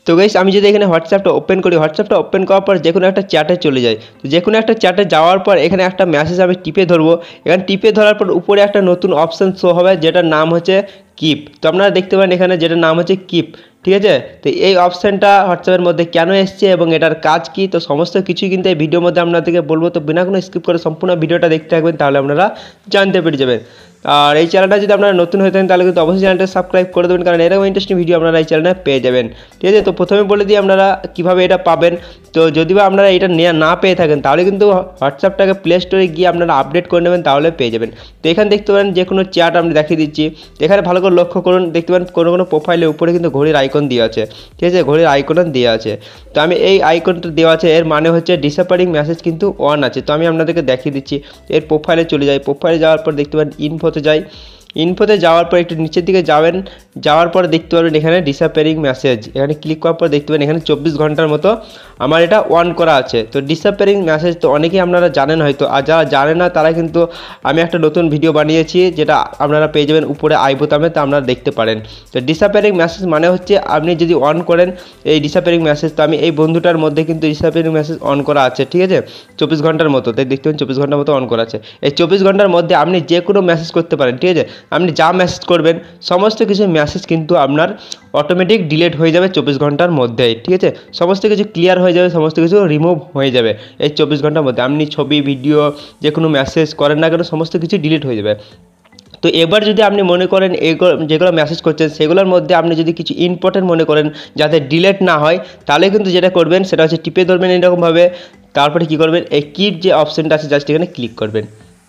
তো গাইস আমি যদি এখানে হোয়াটসঅ্যাপটা ওপেন করি, হোয়াটসঅ্যাপটা ওপেন করার পর যে কোনো একটা চ্যাটে চলে যাই। তো যে কোনো একটা চ্যাটে যাওয়ার পর এখানে একটা মেসেজ আমি টিপে ধরবো। এখানে টিপে ধরার পর উপরে একটা নতুন অপশান শো হবে যেটার নাম হচ্ছে কিপ। তো আপনারা দেখতে পারেন এখানে যেটার নাম হচ্ছে কিপ, ঠিক আছে। তো এই অপশানটা হোয়াটসঅ্যাপের মধ্যে কেন এসছে এবং এটার কাজ কি, তো সমস্ত কিছুই কিন্তু এই ভিডিওর মধ্যে আপনাদেরকে বলবো। তো বিনা কোনো স্কিপ করে সম্পূর্ণ ভিডিওটা দেখতে থাকবেন, তাহলে আপনারা জানতে পেরে যাবেন। আর এই চ্যানেলটা যদি আপনারা নতুন হয়ে থাকেন তাহলে কিন্তু অবশ্যই চ্যানেলটা সাবস্ক্রাইব করে দেবেন, কারণ এরকম ইন্টারেস্টিং ভিডিও আপনারা এই চ্যানেলে পেয়ে যাবেন, ঠিক আছে। তো প্রথমে বলে দিই আপনারা কীভাবে এটা পাবেন। তো যদি বা আপনারা এটা না পেয়ে থাকেন তাহলে কিন্তু হোয়াটসঅ্যাপটাকে প্লে স্টোরে গিয়ে আপনারা আপডেট করে নেবেন, তাহলে পেয়ে যাবেন। তো এখানে দেখতে পারেন যে কোনো চ্যাট আমি দেখিয়ে দিচ্ছি। এখানে ভালো করে লক্ষ্য করুন, দেখতে পারেন কোনো প্রোফাইলের উপরে কিন্তু ঘড়ির আইকন দেওয়া আছে, ঠিক আছে, ঘড়ির আইকন দেওয়া আছে। তো আমি এই আইকনটা দেওয়া আছে, এর মানে হচ্ছে ডিসঅ্যাপিয়ারিং মেসেজ কিন্তু অন আছে। তো আমি আপনাদেরকে দেখিয়ে দিচ্ছি। এর প্রোফাইলে চলে যাই, প্রোফাইলে যাওয়ার পর দেখতে পারেন ইনফোতে যাই। ইনফোতে যাওয়ার পর একটু নিচের দিকে যাবেন, যাওয়ার পর দেখতে পারবেন এখানে ডিসঅ্যাপিয়ারিং মেসেজ। এখানে ক্লিক করার পর দেখতে পাবেন এখানে 24 ঘন্টার মতো আমার এটা অন করা আছে। তো ডিসঅ্যাপিয়ারিং মেসেজ তো অনেকেই আপনারা জানেন হয়তো, আর যারা জানেন না তারা কিন্তু আমি একটা নতুন ভিডিও বানিয়েছি যেটা আপনারা পেয়ে যাবেন উপরে আই বোতামে, তো আপনারা দেখতে পারেন। তো ডিসঅ্যাপিয়ারিং মেসেজ মানে হচ্ছে আপনি যদি অন করেন এই ডিসঅ্যাপিয়ারিং মেসেজ, তো আমি এই বন্ধুটার মধ্যে কিন্তু ডিসঅ্যাপিয়ারিং মেসেজ অন করা আছে, ঠিক আছে, 24 ঘন্টার মতো। তাই দেখতে পাবেন 24 ঘন্টার মতো অন করা আছে। এই 24 ঘন্টার মধ্যে আপনি যে কোনো মেসেজ করতে পারেন, ঠিক আছে। আপনি যা মেসেজ করবেন সমস্ত কিছু মেসেজ কিন্তু আপনার অটোমেটিক ডিলিট হয়ে যাবে 24 ঘন্টার মধ্যেই, ঠিক আছে। সমস্ত কিছু ক্লিয়ার হয়ে যাবে, সমস্ত কিছু রিমুভ হয়ে যাবে এই 24 ঘন্টার মধ্যে। আপনি ছবি ভিডিও যে কোনো মেসেজ করেন না কেন সমস্ত কিছু ডিলিট হয়ে যাবে। তো এবার যদি আপনি মনে করেন যেগুলো মেসেজ করছেন সেগুলোর মধ্যে আপনি যদি কিছু ইম্পর্টেন্ট মনে করেন যাতে ডিলিট না হয়, তাহলে কিন্তু যেটা করবেন সেটা হচ্ছে টিপে ধরবেন এরকমভাবে। তারপরে কী করবেন, এই কিপ যে অপশানটা আছে জাস্ট এখানে ক্লিক করবেন,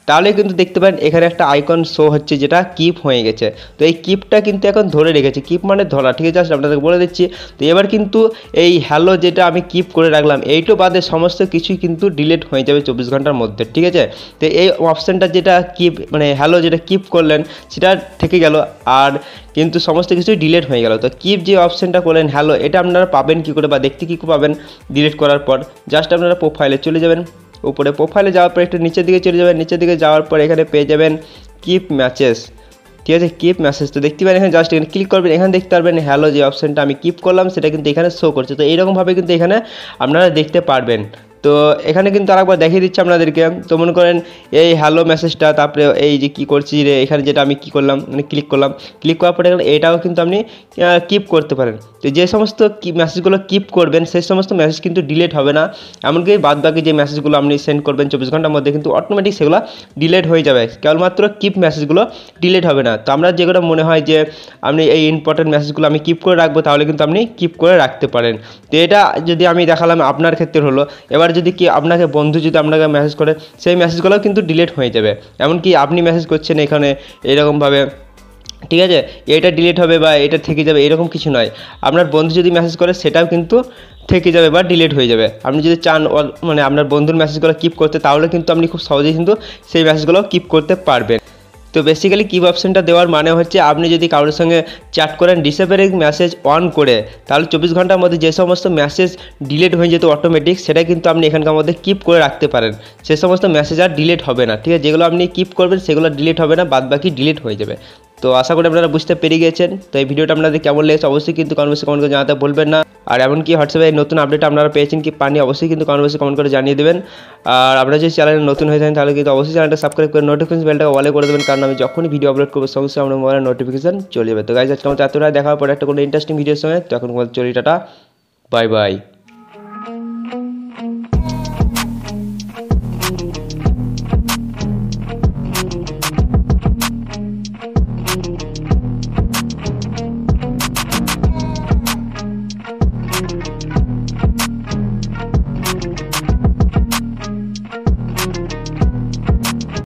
তাহলে কিন্তু দেখতে পারেন এখানে একটা আইকন শো হচ্ছে যেটা কিপ হয়ে গেছে। তো এই কিপটা কিন্তু এখন ধরে রেখেছে, কিপ মানে ধরা, ঠিক আছে, জাস্ট আপনাদেরকে বলে দিচ্ছি। তো এবার কিন্তু এই হ্যালো যেটা আমি কিপ করে রাখলাম এইটো বাদে সমস্ত কিছুই কিন্তু ডিলিট হয়ে যাবে 24 ঘন্টার মধ্যে, ঠিক আছে। তো এই অপশানটা যেটা কিপ মানে হ্যালো যেটা কিপ করলেন সেটা থেকে গেল, আর কিন্তু সমস্ত কিছুই ডিলিট হয়ে গেল। তো কিপ যে অপশানটা করলেন হ্যালো, এটা আপনারা পাবেন কী করে বা দেখতে কী পাবেন ডিলিট করার পর, জাস্ট আপনারা প্রোফাইলে চলে যাবেন। উপরে প্রোফাইলে যাওয়ার পর একটু নিচের দিকে চলে যাবেন, নিচের দিকে যাওয়ার পর এখানে পেয়ে যাবেন কিপ মেসেজ, ঠিক আছে, কিপ মেসেজ। তো দেখতে পারেন এখানে জাস্ট এখানে ক্লিক করবেন, এখানে দেখতে পারবেন হ্যালো যে অপশানটা আমি কিপ করলাম সেটা কিন্তু এখানে শো করছে। তো এইরকমভাবে কিন্তু এখানে আপনারা দেখতে পারবেন। তো এখানে কিন্তু আরেকবার দেখিয়ে দিচ্ছি আপনাদেরকে। তো মনে করেন এই হ্যালো মেসেজটা, তারপরে এই যে কী করছি রে, এখানে যেটা আমি কী করলাম মানে ক্লিক করলাম, ক্লিক করার পরে এখানে এটাও কিন্তু আপনি কিপ করতে পারেন। তো যে সমস্ত মেসেজগুলো কিপ করবেন সেই সমস্ত মেসেজ কিন্তু ডিলিট হবে না, এমনকি বাদ বাকি যে মেসেজগুলো আপনি সেন্ড করবেন 24 ঘন্টার মধ্যে কিন্তু অটোমেটিক সেগুলো ডিলিট হয়ে যাবে, কেবলমাত্র কিপ মেসেজগুলো ডিলিট হবে না। তো আমরা যেগুলো মনে হয় যে আপনি এই ইম্পর্টেন্ট মেসেজগুলো আমি কিপ করে রাখবো, তাহলে কিন্তু আপনি কিপ করে রাখতে পারেন। তো এটা যদি আমি দেখালাম আপনার ক্ষেত্রে হলো। এবার যদি কি আপনাকে বন্ধু যদি আপনাকে মেসেজ করে সেই মেসেজগুলোও কিন্তু ডিলিট হয়ে যাবে, এমনকি আপনি মেসেজ করছেন এখানে এরকমভাবে, ঠিক আছে, এটা ডিলিট হবে বা এটা থেকে যাবে এরকম কিছু নয়। আপনার বন্ধু যদি মেসেজ করে সেটাও কিন্তু থেকে যাবে বা ডিলিট হয়ে যাবে। আপনি যদি চান মানে আপনার বন্ধুর মেসেজগুলো কিপ করতে, তাহলে কিন্তু আপনি খুব সহজেই কিন্তু সেই মেসেজগুলো কিপ করতে পারবেন। তো বেসিক্যালি কিপ অপশানটা দেওয়ার মানে হচ্ছে আপনি যদি কারোর সঙ্গে চ্যাট করেন ডিসঅ্যাপিয়ারিং মেসেজ অন করে, তাহলে 24 ঘন্টার মধ্যে যে সমস্ত মেসেজ ডিলিট হয়ে যেত অটোমেটিক, সেটা কিন্তু আপনি এখানকার মধ্যে কিপ করে রাখতে পারেন। সে সমস্ত মেসেজ আর ডিলিট হবে না, ঠিক আছে, যেগুলো আপনি কিপ করবেন সেগুলো ডিলিট হবে না, বাদ বাকি ডিলিট হয়ে যাবে। তো আশা করি আপনারা বুঝতে পেরে গেছেন। তো এই ভিডিওটা আপনাদের কেমন লেগেছে অবশ্যই কিন্তু কমেন্ট করে জানাতে ভুলবেন না। আর এমনকি হোয়াটসঅ্যাপে নতুন আপডেট আপনারা পেয়েছেন কি পাননি অবশ্যই কিন্তু কমেন্ট করে জানিয়ে দেবেন। আর আপনারা যদি চ্যানেলে নতুন হয়ে থাকেন তাহলে কিন্তু অবশ্যই চ্যানেলটা সাবস্ক্রাইব করে নোটিফিকেশন বেলটা অলে করে দেবেন, কারণ আমি যখনই ভিডিও আপলোড করবো সঙ্গে সঙ্গে আপনার মোবাইলে নোটিফিকেশন চলে যাবে। তো গাইজ আজকে আমাদের এতটাই, দেখা হবে পরে একটা কোনো ইন্টারেস্টিং ভিডিওর সঙ্গে। তো এখন চলি, টাটা, বাই বাই।